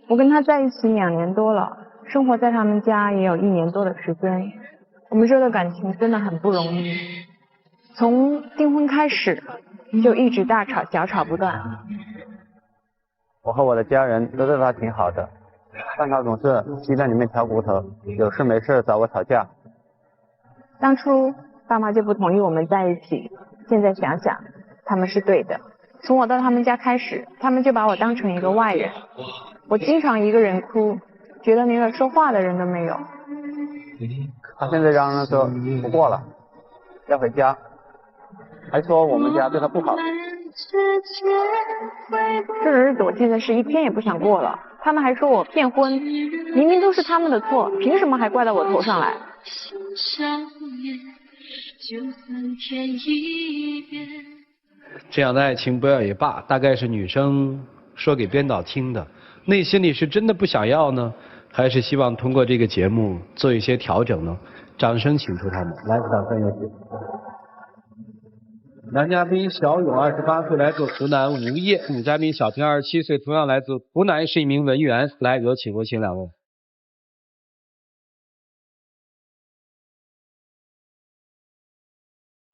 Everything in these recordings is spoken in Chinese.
我跟他在一起2年多了，生活在他们家也有1年多的时间。我们这段感情真的很不容易，从订婚开始就一直大吵小吵不断。我和我的家人都对他挺好的，但他总是鸡蛋里面挑骨头，有事没事找我吵架。当初爸妈就不同意我们在一起，现在想想他们是对的。从我到他们家开始，他们就把我当成一个外人，我经常一个人哭，觉得连个说话的人都没有。他现在嚷嚷说不过了，要回家，还说我们家对他不好。这日子我现在是一天也不想过了。他们还说我骗婚，明明都是他们的错，凭什么还怪到我头上来？这样的爱情不要也罢，大概是女生说给编导听的，内心里是真的不想要呢，还是希望通过这个节目做一些调整呢？掌声请出他们，来，掌声有请。男嘉宾小勇28岁，来自湖南无业；女嘉宾小婷27岁，同样来自湖南，是一名文员。来，有请两位。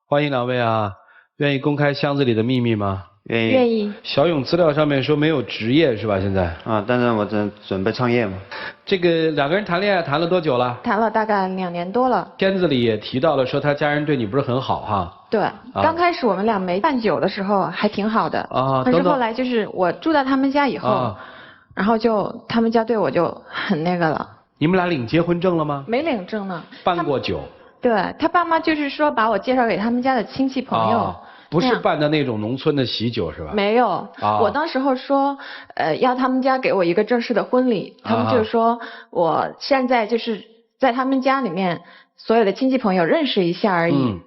欢迎两位啊！愿意公开箱子里的秘密吗？愿意。小勇资料上面说没有职业是吧？现在啊，但是我准备创业嘛。这个2个人谈恋爱谈了多久了？谈了大概2年多了。片子里也提到了说他家人对你不是很好哈。对，刚开始我们俩没办酒的时候还挺好的啊，但是后来就是我住到他们家以后，然后就他们家对我就很那个了。你们俩领结婚证了吗？没领证呢。办过酒。对，他爸妈就是说把我介绍给他们家的亲戚朋友。不是办的那种农村的喜酒是吧？没有，我当时候说，要他们家给我一个正式的婚礼，他们就说我现在就是在他们家里面所有的亲戚朋友认识一下而已。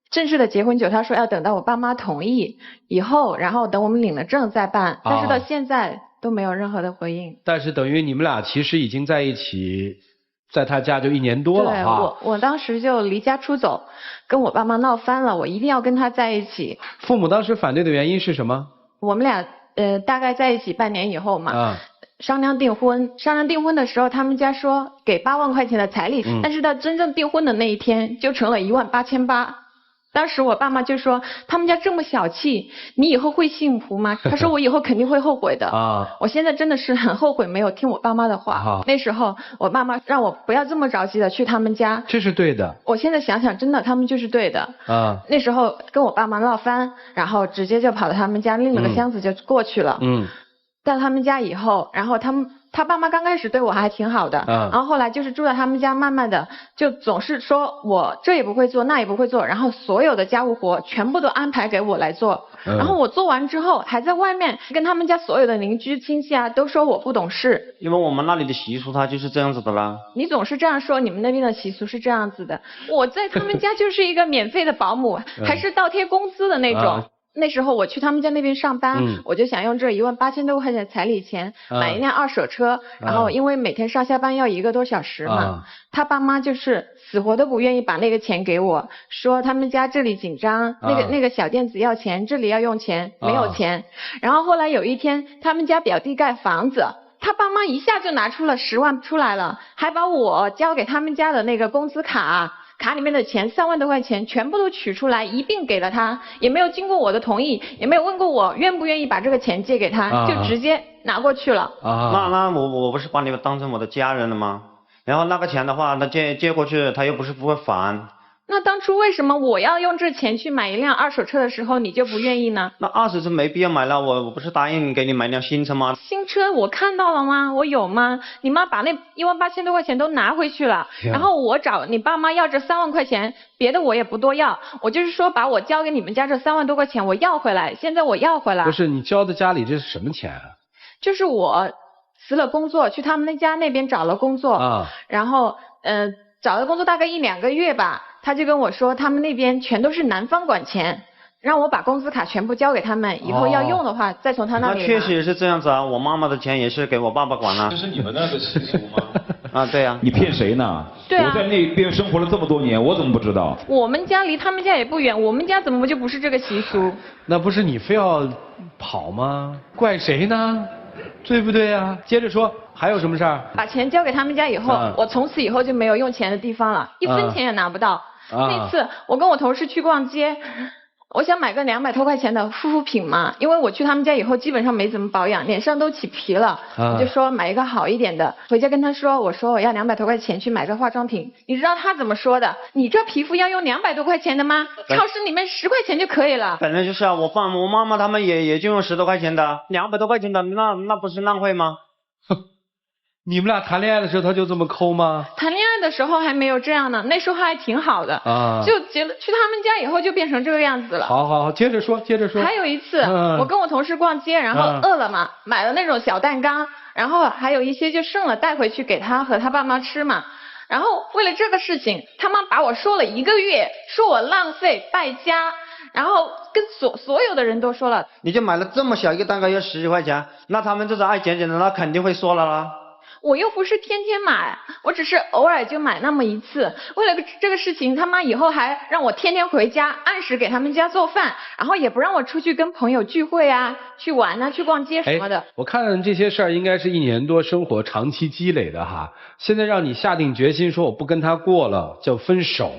正式的结婚酒，他说要等到我爸妈同意以后，然后等我们领了证再办，但是到现在都没有任何的回应。但是等于你们俩其实已经在一起。在他家就1年多了哈。对，我当时就离家出走，跟我爸妈闹翻了，我一定要跟他在一起。父母当时反对的原因是什么？我们俩大概在一起半年以后嘛，商量订婚。商量订婚的时候，他们家说给8万块钱的彩礼，但是到真正订婚的那一天就成了18800。当时我爸妈就说他们家这么小气，你以后会幸福吗？他说我以后肯定会后悔的我现在真的是很后悔没有听我爸妈的话那时候我爸妈让我不要这么着急的去他们家，这是对的。我现在想想真的他们就是对的那时候跟我爸妈闹翻，然后直接就跑到他们家拎了个箱子就过去了到他们家以后，然后他爸妈刚开始对我还挺好的然后后来就是住在他们家，慢慢的就总是说我这也不会做那也不会做，然后所有的家务活全部都安排给我来做然后我做完之后还在外面跟他们家所有的邻居亲戚都说我不懂事。因为我们那里的习俗它就是这样子的啦。你总是这样说，你们那边的习俗是这样子的，我在他们家就是一个免费的保姆还是倒贴工资的那种那时候我去他们家那边上班我就想用这18000多块钱的彩礼钱买一辆二手车然后因为每天上下班要1个多小时嘛他爸妈就是死活都不愿意把那个钱给我，说他们家这里紧张那个小店子要钱，这里要用钱没有钱然后后来有一天他们家表弟盖房子，他爸妈一下就拿出了10万出来了，还把我交给他们家的那个工资卡里面的钱3万多块钱全部都取出来一并给了他，也没有经过我的同意，也没有问过我愿不愿意把这个钱借给他就直接拿过去了那我不是把你们当成我的家人了吗？然后那个钱的话那借过去他又不是不会还。那当初为什么我要用这钱去买一辆二手车的时候你就不愿意呢？那二手车没必要买了，我不是答应给你买辆新车吗？新车我看到了吗？我有吗？你妈把那18000多块钱都拿回去了然后我找你爸妈要这3万块钱，别的我也不多要，我就是说把我交给你们家这3万多块钱我要回来，现在我要回来。不是你交的家里这是什么钱就是我辞了工作去他们家那边找了工作然后找了工作大概1-2个月吧，他就跟我说他们那边全都是男方管钱，让我把工资卡全部交给他们，以后要用的话再从他那里拿。那确实也是这样子我妈妈的钱也是给我爸爸管了。这是你们那个习俗吗？对呀。你骗谁呢？对啊，我在那边生活了这么多年，我怎么不知道？我们家离他们家也不远，我们家怎么就不是这个习俗？那不是你非要跑吗？怪谁呢？对不对呀？接着说，还有什么事儿？把钱交给他们家以后，我从此以后就没有用钱的地方了，1分钱也拿不到。那次我跟我同事去逛街，我想买个200多块钱的护肤品嘛，因为我去他们家以后基本上没怎么保养，脸上都起皮了，我就说买一个好一点的。回家跟他说，我说我要200多块钱去买个化妆品，你知道他怎么说的？你这皮肤要用200多块钱的吗？超市里面10块钱就可以了。本来就是啊，我妈妈他们也就用10多块钱的，200多块钱的，那不是浪费吗？你们俩谈恋爱的时候他就这么抠吗？谈恋爱的时候还没有这样呢，那时候还挺好的啊。就结了去他们家以后就变成这个样子了。好，接着说。还有一次，我跟我同事逛街，然后饿了嘛，买了那种小蛋糕，然后还有一些就剩了带回去给他和他爸妈吃嘛。然后为了这个事情，他妈把我说了1个月，说我浪费败家。然后跟所有的人都说了。你就买了这么小一个蛋糕要10几块钱，那他们这种爱捡捡的，那肯定会说了啦。我又不是天天买，我只是偶尔就买那么一次。为了这个事情，他妈以后还让我天天回家，按时给他们家做饭，然后也不让我出去跟朋友聚会啊、去玩啊、去逛街什么的。我看这些事儿应该是1年多生活长期积累的哈。现在让你下定决心说我不跟他过了，叫分手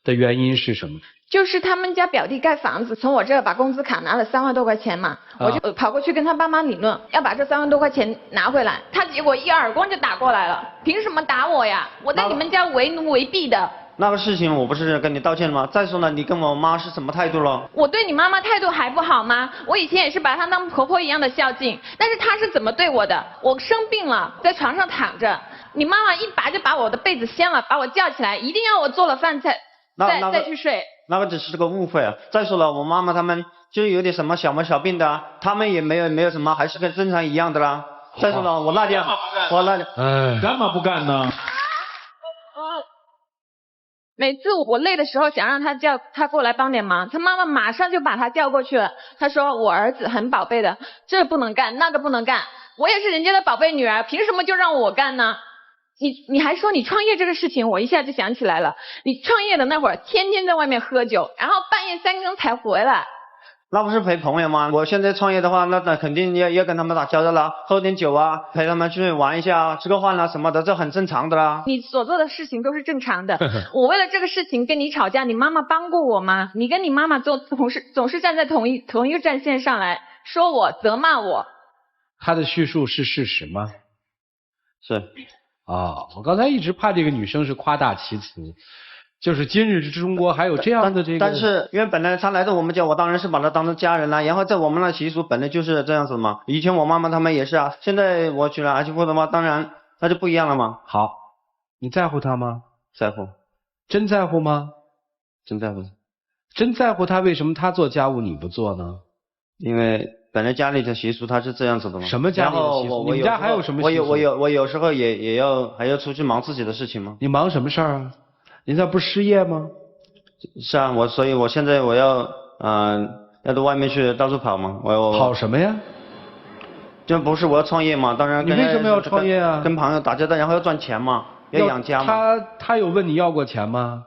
的原因是什么？就是他们家表弟盖房子，从我这把工资卡拿了3万多块钱嘛，我就跑过去跟他爸妈理论，要把这3万多块钱拿回来。他结果一耳光就打过来了，凭什么打我呀？我在你们家为奴为婢的。那个事情我不是跟你道歉了吗？再说了，你跟我妈是什么态度了？我对你妈妈态度还不好吗？我以前也是把她当婆婆一样的孝敬，但是她是怎么对我的？我生病了，在床上躺着，你妈妈一把就把我的被子掀了，把我叫起来，一定要我做了饭再去睡。那个只是个误会啊！再说了，我妈妈他们就有点什么小毛小病的啊，他们也没有什么，还是跟正常一样的啦。再说了，我那天，干嘛不干呢？每次我累的时候想让他过来帮点忙，他妈妈马上就把他叫过去了。他说我儿子很宝贝的，这不能干，那个不能干，我也是人家的宝贝女儿，凭什么就让我干呢？你还说你创业这个事情，我一下就想起来了。你创业的那会儿，天天在外面喝酒，然后半夜3更才回来。那不是陪朋友吗？我现在创业的话，那肯定要跟他们打交道啦，喝点酒啊，陪他们去玩一下，吃个饭啊什么的，这很正常的啦。你所做的事情都是正常的。我为了这个事情跟你吵架，你妈妈帮过我吗？你跟你妈妈总是站在同一个战线上来说我、责骂我。他的叙述是事实吗？是。我刚才一直怕这个女生是夸大其词，就是今日之中国还有这样的这个。但是因为本来她来到我们家，我当然是把她当成家人啦。然后在我们那习俗本来就是这样子嘛。以前我妈妈他们也是啊。现在我娶了儿媳妇的话，当然那就不一样了嘛。好，你在乎她吗？在乎。真在乎吗？真在乎。真在乎她，为什么她做家务你不做呢？因为本来家里的习俗它是这样子的嘛。什么家里的习俗？你们家还有什么习俗？我有时候也还要出去忙自己的事情吗？你忙什么事儿啊？你这不失业吗？是啊，所以我现在我要到外面去到处跑嘛。我跑什么呀？这不是我要创业嘛？当然。你为什么要创业啊？跟朋友打交道，然后要赚钱嘛，要养家嘛。他有问你要过钱吗？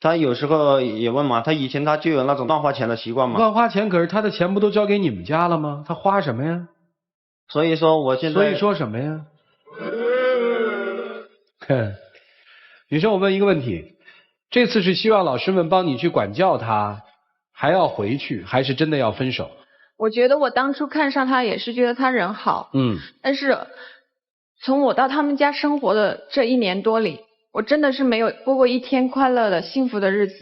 他有时候也问嘛，他以前他就有那种乱花钱的习惯嘛。乱花钱，可是他的钱不都交给你们家了吗？他花什么呀？所以说我现在。所以说什么呀？女生，我问一个问题，这次是希望老师们帮你去管教他，还要回去，还是真的要分手？我觉得我当初看上他也是觉得他人好，但是从我到他们家生活的这1年多里，我真的是没有过一天快乐的幸福的日子。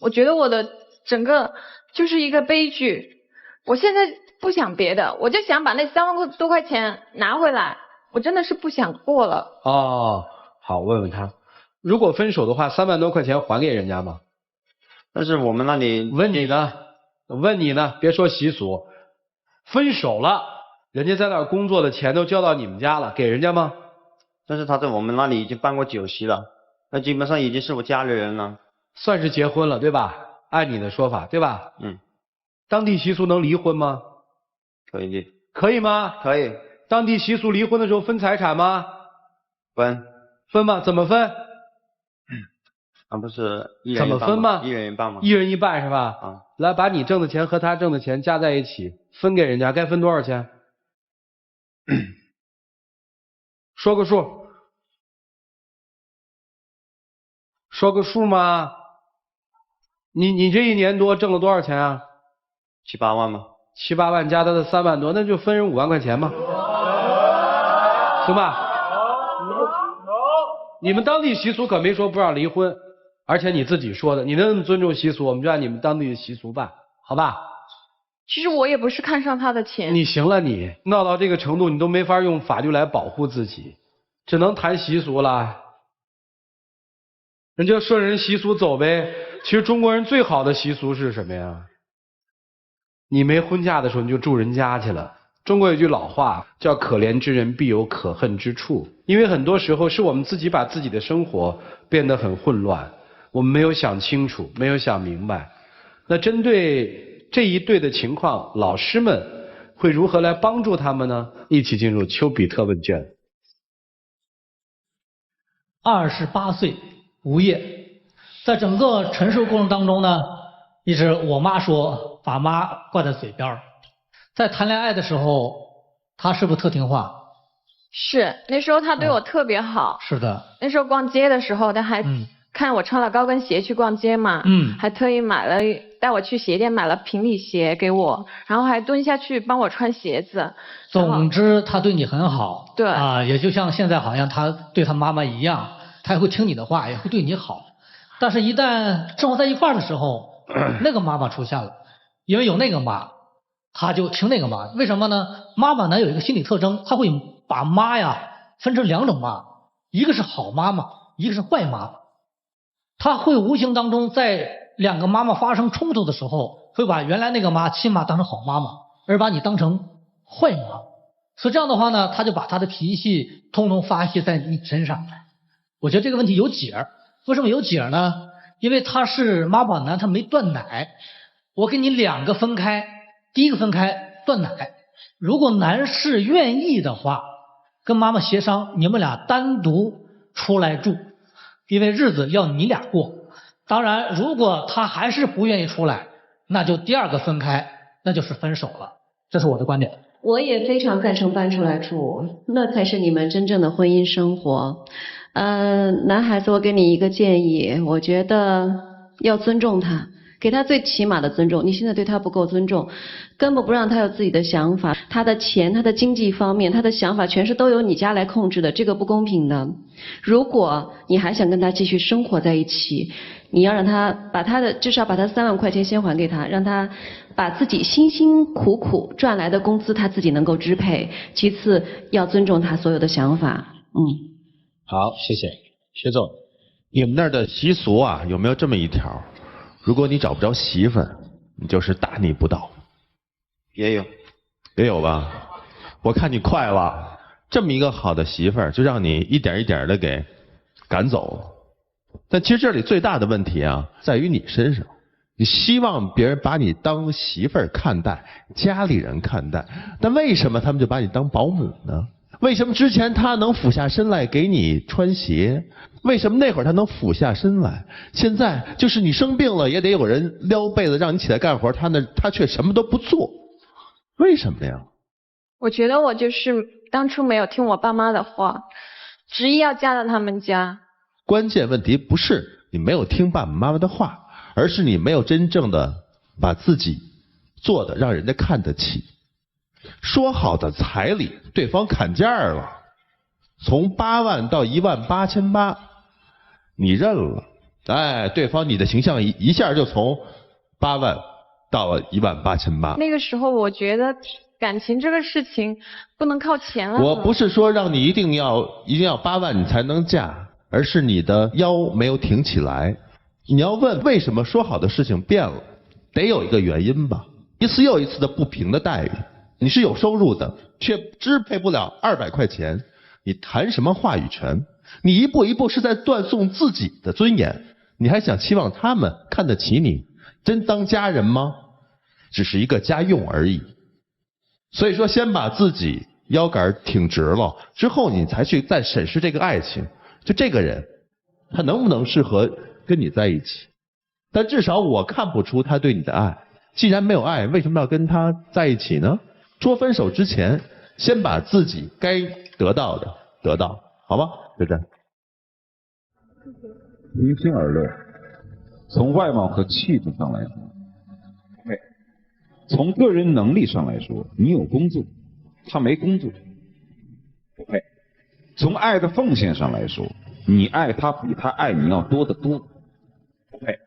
我觉得我的整个就是一个悲剧。我现在不想别的，我就想把那3万多块钱拿回来，我真的是不想过了。好，问问他，如果分手的话，3万多块钱还给人家吗？但是我们那里问你呢，别说习俗，分手了，人家在那儿工作的钱都交到你们家了，给人家吗？但是他在我们那里已经办过酒席了，那基本上已经是我家里人了，算是结婚了，对吧？按你的说法，对吧？当地习俗能离婚吗？可以。可以吗？可以。当地习俗离婚的时候分财产吗？分吗？怎么分？不是一人一半吗？怎么分吗？一人一半吗？一人一半是吧？来，把你挣的钱和他挣的钱加在一起，分给人家，该分多少钱？说个数，说个数吗？你这1年多挣了多少钱啊？7、8万吗？7、8万加他的3万多，那就分人5万块钱嘛，行吧？你们当地习俗可没说不让离婚，而且你自己说的，你能尊重习俗，我们就按你们当地的习俗办，好吧？其实我也不是看上他的钱。你行了，你闹到这个程度，你都没法用法律来保护自己，只能谈习俗了。人就顺人习俗走呗。其实中国人最好的习俗是什么呀？你没婚嫁的时候你就住人家去了。中国有句老话叫可怜之人必有可恨之处，因为很多时候是我们自己把自己的生活变得很混乱，我们没有想清楚，没有想明白。那针对这一对的情况，老师们会如何来帮助他们呢？一起进入丘比特问卷。28岁无业，在整个陈述过程当中呢，一直我妈说把妈挂在嘴边儿。在谈恋爱的时候，他是不是特听话？是，那时候他对我特别好。是的。那时候逛街的时候，他还看我穿了高跟鞋去逛街嘛，还特意带我去鞋店买了平底鞋给我，然后还蹲下去帮我穿鞋子。总之，他对你很好。对。也就像现在好像他对他妈妈一样，他也会听你的话，也会对你好。但是，一旦生活在一块儿的时候，那个妈妈出现了，因为有那个妈。他就听那个妈，为什么呢？妈妈呢有一个心理特征，他会把妈呀分成2种妈，一个是好妈妈，一个是坏妈妈。他会无形当中在2个妈妈发生冲突的时候，会把原来那个妈亲妈当成好妈妈，而把你当成坏妈。所以这样的话呢，他就把他的脾气通通发泄在你身上。我觉得这个问题有解。为什么有解呢？因为他是妈宝男，他没断奶。我给你2个分开。第一个分开断奶，如果男士愿意的话，跟妈妈协商，你们俩单独出来住，因为日子要你俩过。当然，如果他还是不愿意出来，那就第2个分开，那就是分手了。这是我的观点。我也非常赞成搬出来住，那才是你们真正的婚姻生活。男孩子，我给你一个建议，我觉得要尊重他。给他最起码的尊重，你现在对他不够尊重，根本不让他有自己的想法，他的钱、他的经济方面、他的想法全是都由你家来控制的，这个不公平的。如果你还想跟他继续生活在一起，你要让他至少把他3万块钱先还给他，让他把自己辛辛苦苦赚来的工资他自己能够支配。其次要尊重他所有的想法。好，谢谢薛总。你们那儿的习俗啊，有没有这么一条？如果你找不着媳妇儿，你就是大逆不道。也有吧？我看你快了，这么一个好的媳妇儿，就让你一点一点的给赶走。但其实这里最大的问题啊，在于你身上。你希望别人把你当媳妇儿看待，家里人看待，但为什么他们就把你当保姆呢？为什么之前他能俯下身来给你穿鞋？为什么那会儿他能俯下身来？现在就是你生病了也得有人撩被子让你起来干活，他却什么都不做，为什么呀？我觉得我就是当初没有听我爸妈的话，执意要嫁到他们家。关键问题不是你没有听爸爸妈妈的话，而是你没有真正的把自己做的让人家看得起。说好的彩礼，对方砍价了，从8万到18800，你认了，对方你的形象一下就从8万到了18800。那个时候我觉得感情这个事情不能靠钱了。我不是说让你一定要8万你才能嫁，而是你的腰没有挺起来。你要问为什么说好的事情变了，得有一个原因吧。一次又一次的不平的待遇。你是有收入的，却支配不了200块钱，你谈什么话语权？你一步一步是在断送自己的尊严，你还想期望他们看得起你？真当家人吗？只是一个家用而已。所以说，先把自己腰杆挺直了，之后你才去再审视这个爱情，就这个人，他能不能适合跟你在一起？但至少我看不出他对你的爱。既然没有爱，为什么要跟他在一起呢？说分手之前，先把自己该得到的得到，好吗？就这样。平心而论，从外貌和气质上来说 ，OK， 从个人能力上来说，你有工作，他没工作 ，OK， 从爱的奉献上来说，你爱他比他爱你要多得多 ，OK，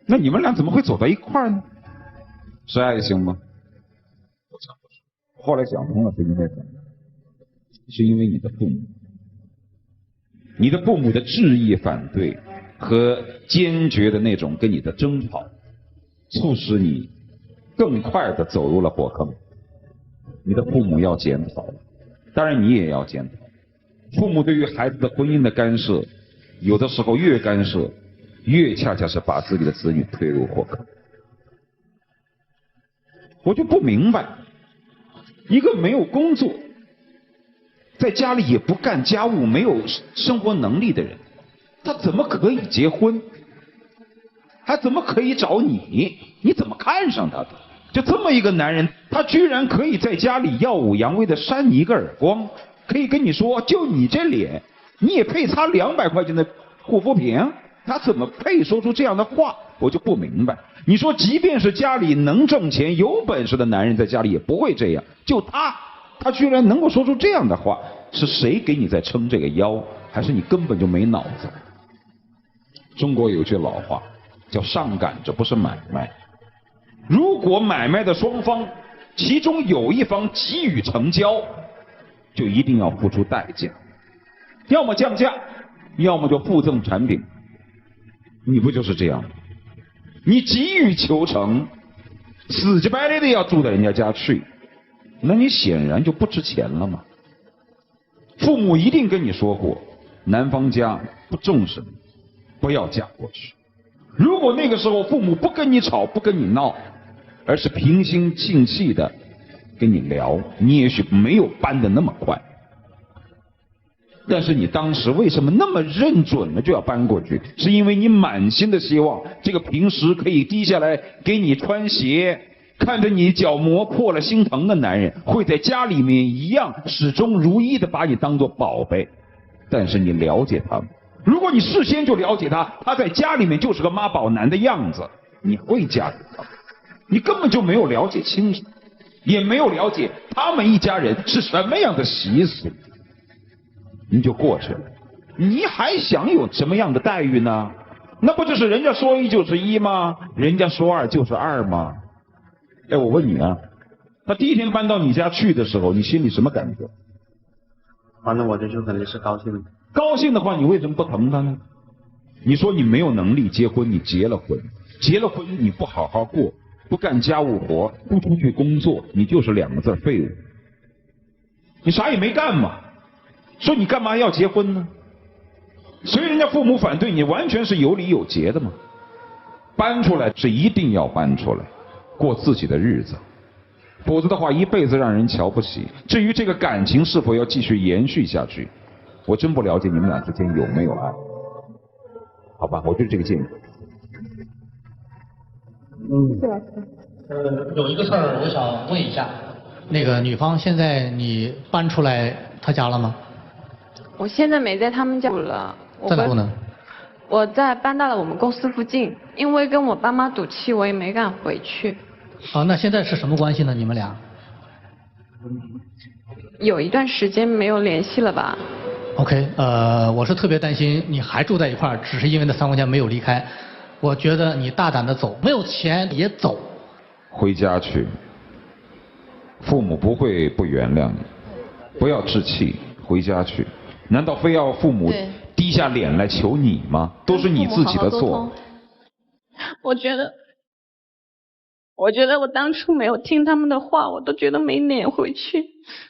那你们俩怎么会走到一块儿呢？是爱情吗？我想不是。后来想通了，是因为什么？是因为你的父母，你的父母的执意反对和坚决的那种跟你的争吵，促使你更快的走入了火坑。你的父母要检讨，当然你也要检讨。父母对于孩子的婚姻的干涉，有的时候越干涉，越恰恰是把自己的子女推入火坑。我就不明白，一个没有工作，在家里也不干家务、没有生活能力的人，他怎么可以结婚？还怎么可以找你？你怎么看上他的？就这么一个男人，他居然可以在家里耀武扬威的扇你一个耳光，可以跟你说，就你这脸，你也配擦200块钱的护肤品？他怎么配说出这样的话？我就不明白。你说，即便是家里能挣钱、有本事的男人，在家里也不会这样。就他居然能够说出这样的话，是谁给你在撑这个腰？还是你根本就没脑子？中国有句老话叫上赶着不是买卖。如果买卖的双方其中有一方急于成交，就一定要付出代价，要么降价，要么就附赠产品。你不就是这样吗？你急于求成，死乞白赖的要住到人家家去，那你显然就不值钱了嘛。父母一定跟你说过，男方家不重视你，不要嫁过去。如果那个时候父母不跟你吵，不跟你闹，而是平心静气的跟你聊，你也许没有搬得那么快。但是你当时为什么那么认准了就要搬过去？是因为你满心的希望这个平时可以低下来给你穿鞋，看着你脚磨破了心疼的男人，会在家里面一样始终如一的把你当作宝贝。但是你了解他吗？如果你事先就了解他在家里面就是个妈宝男的样子，你会嫁给他吗？你根本就没有了解清楚，也没有了解他们一家人是什么样的习俗，你就过去了。你还想有什么样的待遇呢？那不就是人家说1就是1吗？人家说2就是2吗？哎，我问你啊，他第一天搬到你家去的时候，你心里什么感觉？反正我就肯定是高兴的。高兴的话，你为什么不疼他呢？你说你没有能力结婚，你结了婚，结了婚你不好好过，不干家务活，不出去工作，你就是2个字：废物。你啥也没干嘛，说你干嘛要结婚呢？所以人家父母反对你，完全是有理有节的嘛。搬出来是一定要搬出来，过自己的日子，否则的话一辈子让人瞧不起。至于这个感情是否要继续延续下去，我真不了解你们俩之间有没有爱。好吧，我就是这个建议。谢老师。有一个事儿我想问一下，那个女方现在你搬出来她家了吗？我现在没在他们家住了。在哪住呢？我搬到了我们公司附近，因为跟我爸妈赌气，我也没敢回去。啊，那现在是什么关系呢？你们俩？有一段时间没有联系了吧。OK， 我是特别担心你还住在一块儿，只是因为那3块钱没有离开。我觉得你大胆的走，没有钱也走。回家去，父母不会不原谅你，不要置气，回家去。难道非要父母低下脸来求你吗？都是你自己的错。我觉得我当初没有听他们的话，我都觉得没脸回去。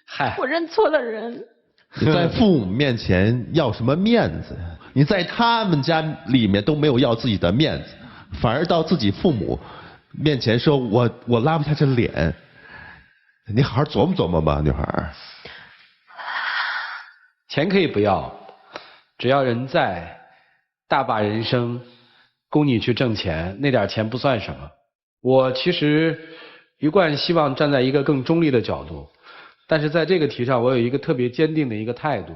嗨，我认错了人。你在父母面前要什么面子呀？你在他们家里面都没有要自己的面子，反而到自己父母面前说我拉不下这脸。你好好琢磨琢磨吧，女孩。钱可以不要，只要人在，大把人生供你去挣钱，那点钱不算什么。我其实一贯希望站在一个更中立的角度，但是在这个题上，我有一个特别坚定的一个态度，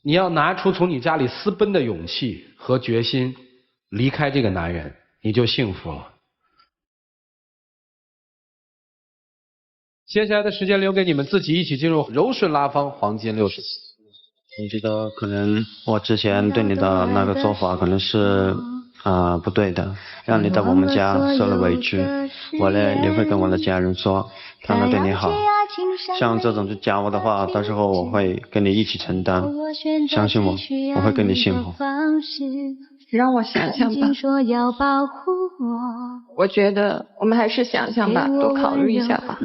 你要拿出从你家里私奔的勇气和决心，离开这个男人，你就幸福了。接下来的时间留给你们自己一起进入柔顺拉芳黄金60。我觉得可能我之前对你的那个做法可能是不对的，让你在我们家受了委屈，我呢也会跟我的家人说，让他对你好。像这种就加我的话，到时候我会跟你一起承担，相信我，我会跟你幸福。让我想想吧，我觉得我们还是想想吧，多考虑一下吧。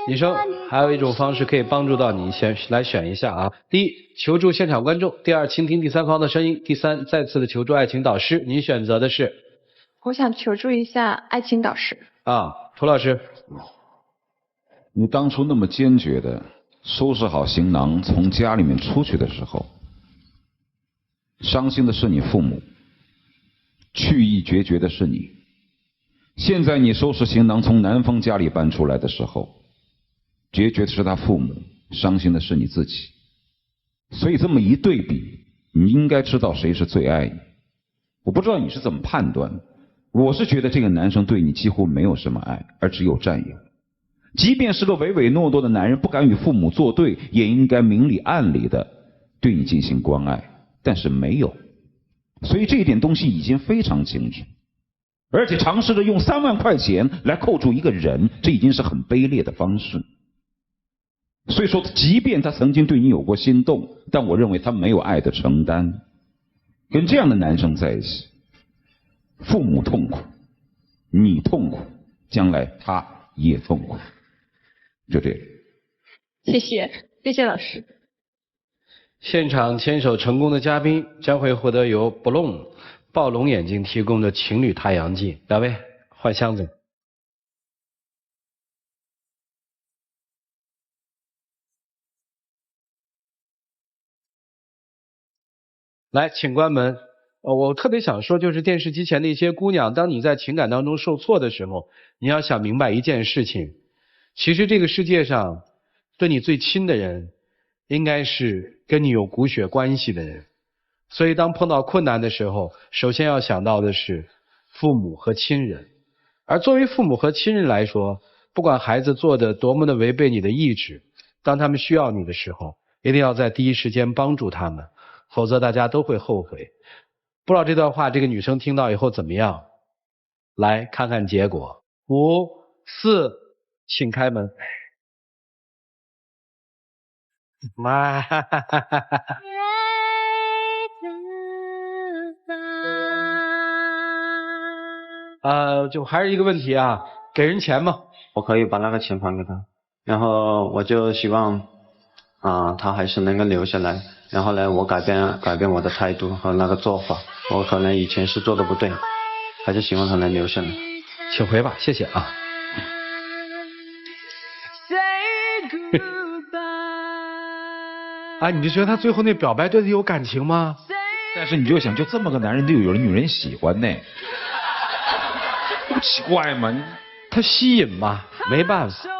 女生还有一种方式可以帮助到你，先来选一下啊。第一，求助现场观众；第二，倾听第三方的声音；第三，再次的求助爱情导师。你选择的是？我想求助一下爱情导师。涂老师，你当初那么坚决的收拾好行囊从家里面出去的时候，伤心的是你父母，去意决绝的是你。现在你收拾行囊从男方家里搬出来的时候，决绝的是他父母，伤心的是你自己。所以这么一对比，你应该知道谁是最爱你。我不知道你是怎么判断的，我是觉得这个男生对你几乎没有什么爱，而只有占有。即便是个唯唯诺诺的男人，不敢与父母作对，也应该明里暗里的对你进行关爱，但是没有。所以这一点东西已经非常清楚。而且尝试着用3万块钱来扣住一个人，这已经是很卑劣的方式。所以说，即便他曾经对你有过心动，但我认为他没有爱的承担。跟这样的男生在一起，父母痛苦，你痛苦，将来他也痛苦。就这样。谢谢，谢谢老师。现场牵手成功的嘉宾将会获得由 Bloom 暴龙眼镜提供的情侣太阳镜。两位换箱子。来，请关门。我特别想说，就是电视机前的一些姑娘，当你在情感当中受挫的时候，你要想明白一件事情，其实这个世界上对你最亲的人，应该是跟你有骨血关系的人。所以当碰到困难的时候，首先要想到的是父母和亲人。而作为父母和亲人来说，不管孩子做的多么的违背你的意志，当他们需要你的时候，一定要在第一时间帮助他们，否则大家都会后悔。不知道这段话这个女生听到以后怎么样？来看看结果。5、4，请开门。妈，就还是一个问题啊，给人钱吗？我可以把那个钱还给他，然后我就希望他还是能够留下来，然后呢，我改变我的态度和那个做法，我可能以前是做的不对，还是希望他能留下来。请回吧，谢谢啊。你就觉得他最后那表白对他有感情吗？但是你就想，就这么个男人，就有女人喜欢呢，不奇怪吗？他吸引嘛，没办法。